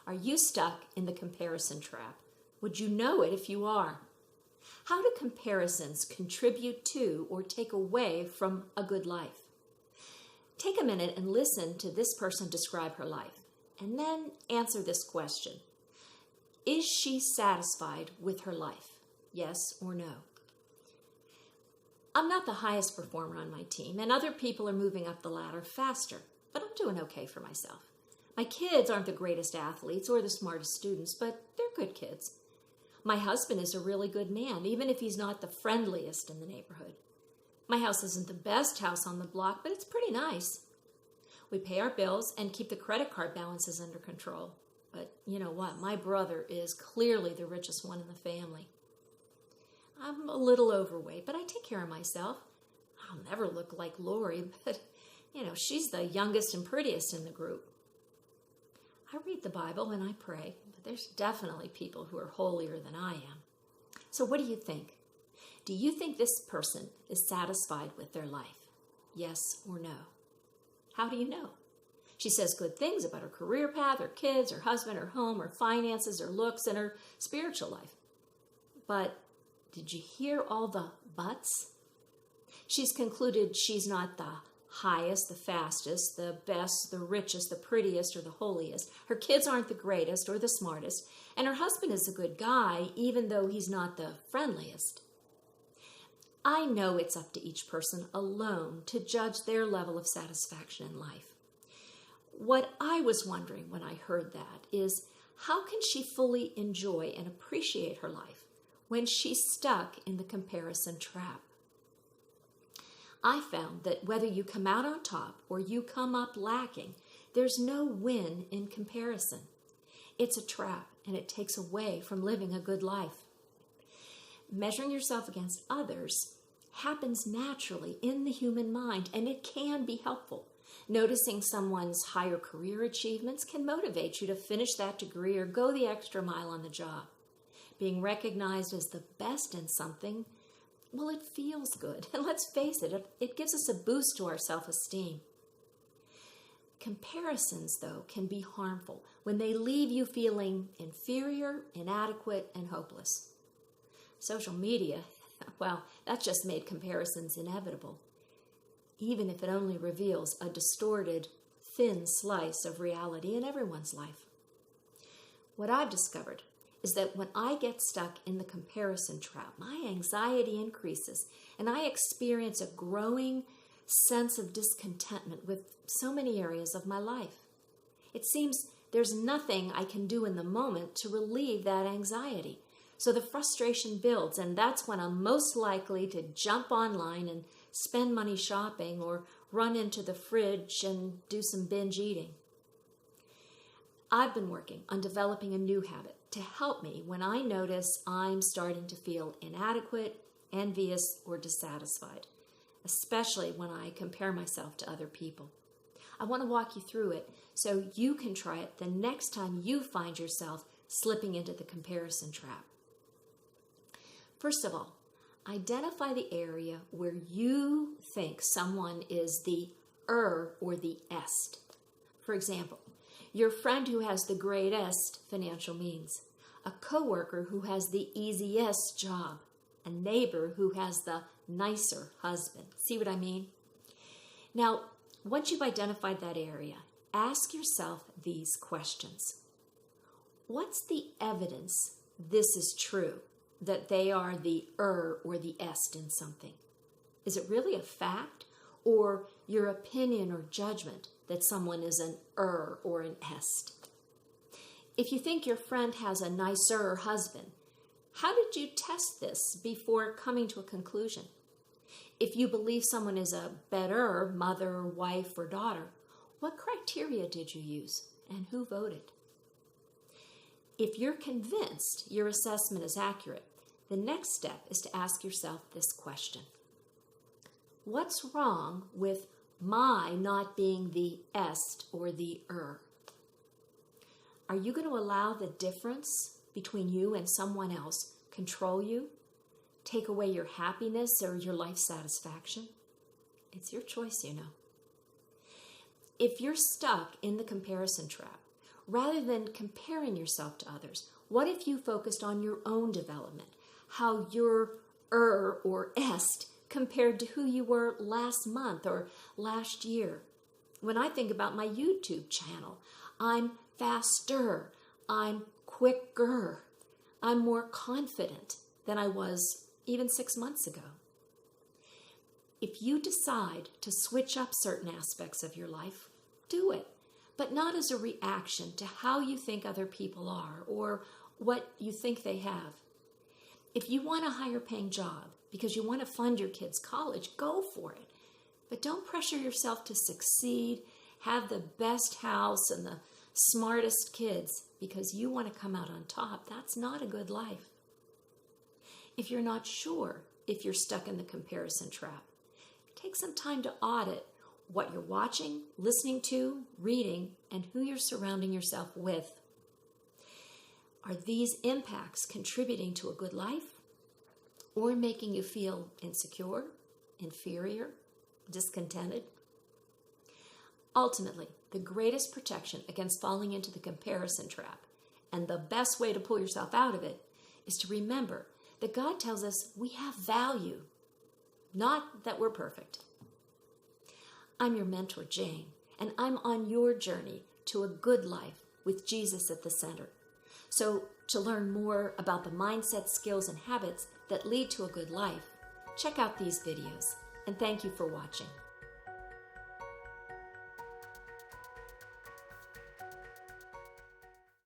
Are you stuck in the comparison trap? Would you know it if you are? How do comparisons contribute to or take away from a good life? Take a minute and listen to this person describe her life, and then answer this question. Is she satisfied with her life? Yes or no? I'm not the highest performer on my team, and other people are moving up the ladder faster, but I'm doing okay for myself. My kids aren't the greatest athletes or the smartest students, but they're good kids. My husband is a really good man, even if he's not the friendliest in the neighborhood. My house isn't the best house on the block, but it's pretty nice. We pay our bills and keep the credit card balances under control. But you know what? My brother is clearly the richest one in the family. I'm a little overweight, but I take care of myself. I'll never look like Lori, but she's the youngest and prettiest in the group. I read the Bible and I pray, but there's definitely people who are holier than I am. So what do you think? Do you think this person is satisfied with their life? Yes or no? How do you know? She says good things about her career path, her kids, her husband, her home, her finances, her looks, and her spiritual life. But did you hear all the buts? She's concluded she's not the highest, the fastest, the best, the richest, the prettiest, or the holiest. Her kids aren't the greatest or the smartest. And her husband is a good guy, even though he's not the friendliest. I know it's up to each person alone to judge their level of satisfaction in life. What I was wondering when I heard that is, how can she fully enjoy and appreciate her life when she's stuck in the comparison trap? I found that whether you come out on top or you come up lacking, there's no win in comparison. It's a trap, and it takes away from living a good life. Measuring yourself against others happens naturally in the human mind, and it can be helpful. Noticing someone's higher career achievements can motivate you to finish that degree or go the extra mile on the job. Being recognized as the best in something, well, it feels good. And let's face it, it gives us a boost to our self-esteem. Comparisons, though, can be harmful when they leave you feeling inferior, inadequate, and hopeless. Social media, well, that just made comparisons inevitable, even if it only reveals a distorted, thin slice of reality in everyone's life. What I've discovered is that when I get stuck in the comparison trap, my anxiety increases, and I experience a growing sense of discontentment with so many areas of my life. It seems there's nothing I can do in the moment to relieve that anxiety. So the frustration builds, and that's when I'm most likely to jump online and spend money shopping or run into the fridge and do some binge eating. I've been working on developing a new habit to help me when I notice I'm starting to feel inadequate, envious, or dissatisfied, especially when I compare myself to other people. I want to walk you through it so you can try it the next time you find yourself slipping into the comparison trap. First of all, identify the area where you think someone is the or the est. For example, your friend who has the greatest financial means, a coworker who has the easiest job, a neighbor who has the nicer husband. See what I mean? Now, once you've identified that area, ask yourself these questions. What's the evidence this is true, that they are the or the est in something? Is it really a fact, or your opinion or judgment that someone is an or an est? If you think your friend has a nicer husband, how did you test this before coming to a conclusion? If you believe someone is a better mother, wife, or daughter, what criteria did you use and who voted? If you're convinced your assessment is accurate, the next step is to ask yourself this question. What's wrong with my not being the est or the Are you going to allow the difference between you and someone else control you, take away your happiness or your life satisfaction? It's your choice, you know. If you're stuck in the comparison trap, Rather than comparing yourself to others, what if you focused on your own development? How your or est compared to who you were last month or last year? When I think about my YouTube channel, I'm faster, I'm quicker, I'm more confident than I was even 6 months ago. If you decide to switch up certain aspects of your life, do it, but not as a reaction to how you think other people are or what you think they have. If you want a higher paying job because you want to fund your kids' college, go for it. But don't pressure yourself to succeed, have the best house and the smartest kids because you want to come out on top. That's not a good life. If you're not sure if you're stuck in the comparison trap, take some time to audit what you're watching, listening to, reading, and who you're surrounding yourself with. Are these impacts contributing to a good life or making you feel insecure, inferior, discontented? Ultimately, the greatest protection against falling into the comparison trap and the best way to pull yourself out of it is to remember that God tells us we have value, not that we're perfect. I'm your mentor, Jane, and I'm on your journey to a good life with Jesus at the center. So to learn more about the mindset, skills, and habits that lead to a good life, check out these videos, and thank you for watching.